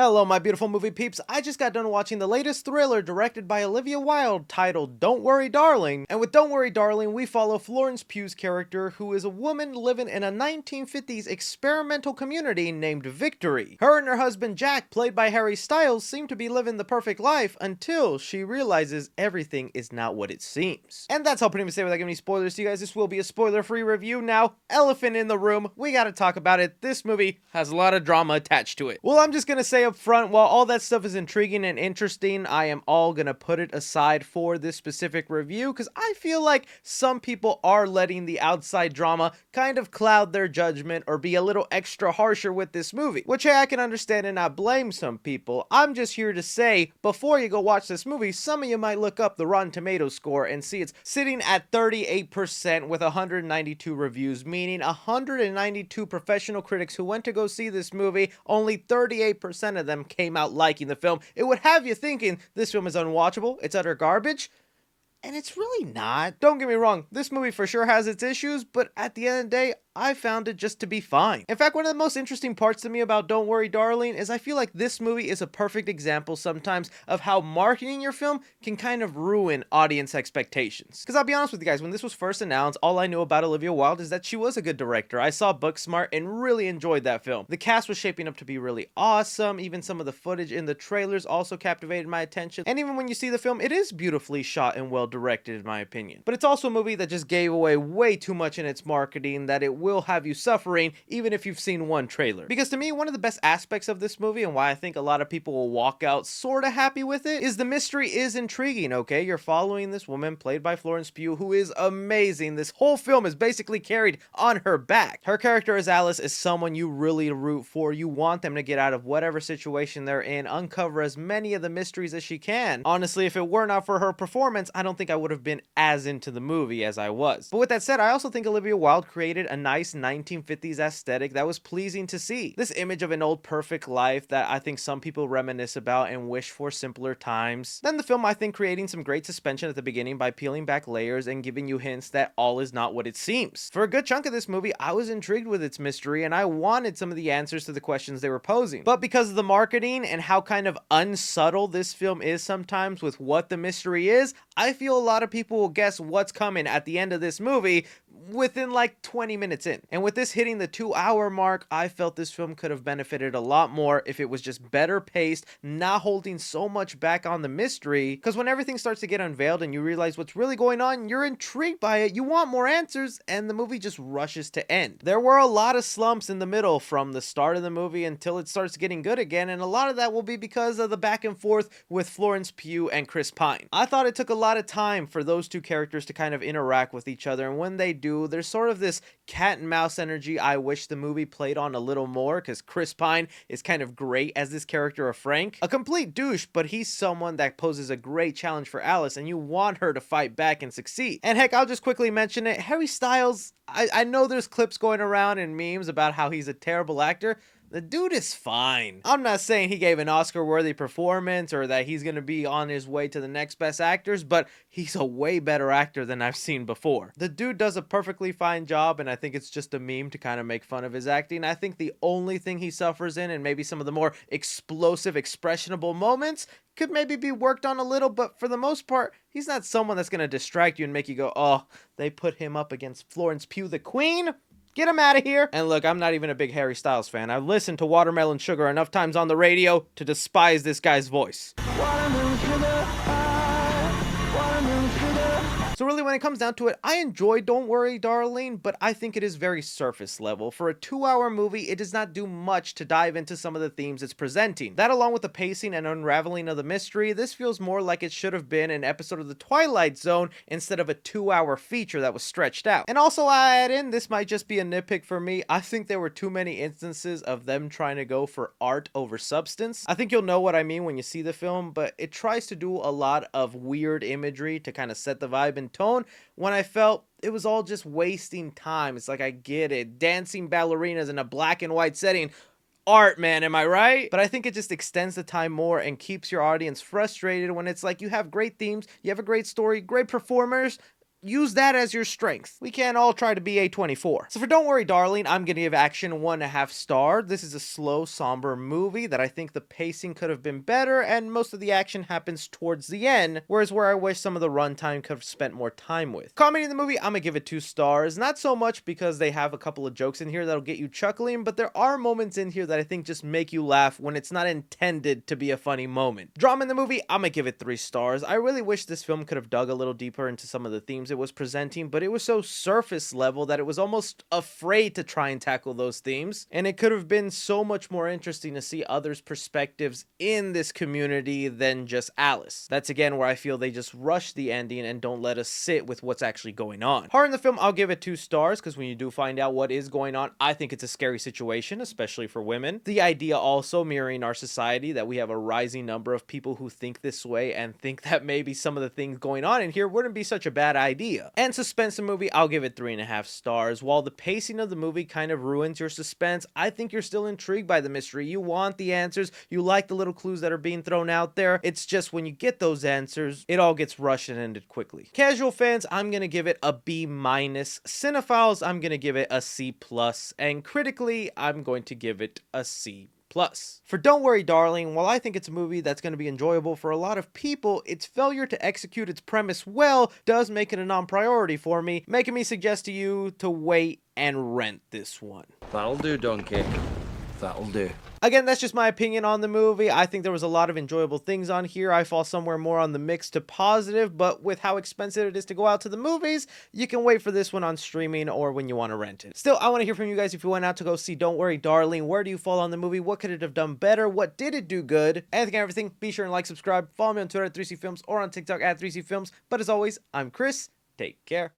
Hello, my beautiful movie peeps. I just got done watching the latest thriller directed by Olivia Wilde titled Don't Worry Darling. And with Don't Worry Darling, we follow Florence Pugh's character, who is a woman living in a 1950s experimental community named Victory. Her and her husband Jack, played by Harry Styles, seem to be living the perfect life until she realizes everything is not what it seems. And that's all pretty much say without giving any spoilers to you guys. This will be a spoiler-free review. Now, elephant in the room, we gotta talk about it. This movie has a lot of drama attached to it. Well, I'm just gonna say up front, while all that stuff is intriguing and interesting, I am all gonna put it aside for this specific review because I feel like some people are letting the outside drama kind of cloud their judgment or be a little extra harsher with this movie, which hey, I can understand and not blame some people. I'm just here to say, before you go watch this movie, some of you might look up the Rotten Tomatoes score and see it's sitting at 38% with 192 reviews, meaning 192 professional critics who went to go see this movie, only 38% of them came out liking the film. It would have you thinking this film is unwatchable, it's utter garbage, and it's really not. Don't get me wrong, this movie for sure has its issues, but at the end of the day, I found it just to be fine. In fact, one of the most interesting parts to me about Don't Worry Darling is I feel like this movie is a perfect example sometimes of how marketing your film can kind of ruin audience expectations. Because I'll be honest with you guys, when this was first announced, all I knew about Olivia Wilde is that she was a good director. I saw Booksmart and really enjoyed that film. The cast was shaping up to be really awesome. Even some of the footage in the trailers also captivated my attention. And even when you see the film, it is beautifully shot and well directed in my opinion. But it's also a movie that just gave away way too much in its marketing that it will have you suffering even if you've seen one trailer. Because to me, one of the best aspects of this movie and why I think a lot of people will walk out sort of happy with it is the mystery is intriguing, okay? You're following this woman played by Florence Pugh who is amazing. This whole film is basically carried on her back. Her character as Alice is someone you really root for. You want them to get out of whatever situation they're in, uncover as many of the mysteries as she can. Honestly, if it were not for her performance, I don't think I would have been as into the movie as I was. But with that said, I also think Olivia Wilde created a nice 1950s aesthetic that was pleasing to see. This image of an old perfect life that I think some people reminisce about and wish for simpler times. Then the film, I think, creating some great suspension at the beginning by peeling back layers and giving you hints that all is not what it seems. For a good chunk of this movie, I was intrigued with its mystery and I wanted some of the answers to the questions they were posing. But because of the marketing and how kind of unsubtle this film is sometimes with what the mystery is, I feel a lot of people will guess what's coming at the end of this movie within like 20 minutes in. And with this hitting the 2-hour mark, I felt this film could have benefited a lot more if it was just better paced, not holding so much back on the mystery, because when everything starts to get unveiled and you realize what's really going on, you're intrigued by it, you want more answers, and the movie just rushes to end. There were a lot of slumps in the middle from the start of the movie until it starts getting good again, and a lot of that will be because of the back and forth with Florence Pugh and Chris Pine. I thought it took a lot of time for those two characters to kind of interact with each other, and when they do, there's sort of this cat and mouse energy I wish the movie played on a little more, because Chris Pine is kind of great as this character of Frank. A complete douche, but he's someone that poses a great challenge for Alice, and you want her to fight back and succeed. And heck, I'll just quickly mention it, Harry Styles, I know there's clips going around and memes about how he's a terrible actor. The dude is fine. I'm not saying he gave an Oscar-worthy performance or that he's gonna be on his way to the next best actors, but he's a way better actor than I've seen before. The dude does a perfectly fine job, and I think it's just a meme to kind of make fun of his acting. I think the only thing he suffers in, and maybe some of the more explosive, expressionable moments, could maybe be worked on a little, but for the most part, he's not someone that's gonna distract you and make you go, oh, they put him up against Florence Pugh, the Queen? Get him out of here. And look, I'm not even a big Harry Styles fan. I've listened to Watermelon Sugar enough times on the radio to despise this guy's voice. Watermelon sugar, watermelon sugar. So really, when it comes down to it, I enjoy Don't Worry Darling, but I think it is very surface level. For a 2-hour movie, it does not do much to dive into some of the themes it's presenting. That along with the pacing and unraveling of the mystery, this feels more like it should have been an episode of The Twilight Zone instead of a 2-hour feature that was stretched out. And also I add in, this might just be a nitpick for me, I think there were too many instances of them trying to go for art over substance. I think you'll know what I mean when you see the film, but it tries to do a lot of weird imagery to kind of set the vibe and tone when I felt it was all just wasting time. It's like, I get it, dancing ballerinas in a black and white setting, art, man, am I right? But I think it just extends the time more and keeps your audience frustrated when it's like you have great themes, you have a great story, great performers, use that as your strength. We can't all try to be A24. So for Don't Worry Darling, I'm gonna give action 1.5 stars. This is a slow, somber movie that I think the pacing could have been better, and most of the action happens towards the end, whereas where I wish some of the runtime could have spent more time with. Comedy in the movie, I'm gonna give it 2 stars. Not so much because they have a couple of jokes in here that'll get you chuckling, but there are moments in here that I think just make you laugh when it's not intended to be a funny moment. Drama in the movie, I'm gonna give it 3 stars. I really wish this film could have dug a little deeper into some of the themes it was presenting, but it was so surface level that it was almost afraid to try and tackle those themes, and it could have been so much more interesting to see others' perspectives in this community than just Alice. That's again where I feel they just rush the ending and don't let us sit with what's actually going on. Horror in the film, I'll give it 2 stars, because when you do find out what is going on, I think it's a scary situation, especially for women. The idea also mirroring our society that we have a rising number of people who think this way and think that maybe some of the things going on in here wouldn't be such a bad idea. And suspense in the movie, I'll give it 3.5 stars. While the pacing of the movie kind of ruins your suspense, I think you're still intrigued by the mystery. You want the answers, you like the little clues that are being thrown out there. It's just when you get those answers, it all gets rushed and ended quickly. Casual fans, I'm gonna give it a B-. Cinephiles, I'm gonna give it a C+. And critically, I'm going to give it a C+. For Don't Worry Darling, while I think it's a movie that's going to be enjoyable for a lot of people, its failure to execute its premise well does make it a non-priority for me, making me suggest to you to wait and rent this one. That'll do, Donkey. That'll do. Again, that's just my opinion on the movie. I think there was a lot of enjoyable things on here. I fall somewhere more on the mixed to positive, but with how expensive it is to go out to the movies, you can wait for this one on streaming or when you want to rent it. Still, I want to hear from you guys if you went out to go see Don't Worry Darling. Where do you fall on the movie? What could it have done better? What did it do good? Anything and everything, be sure and like, subscribe, follow me on Twitter at 3C Films or on TikTok at 3C Films. But as always, I'm Chris. Take care.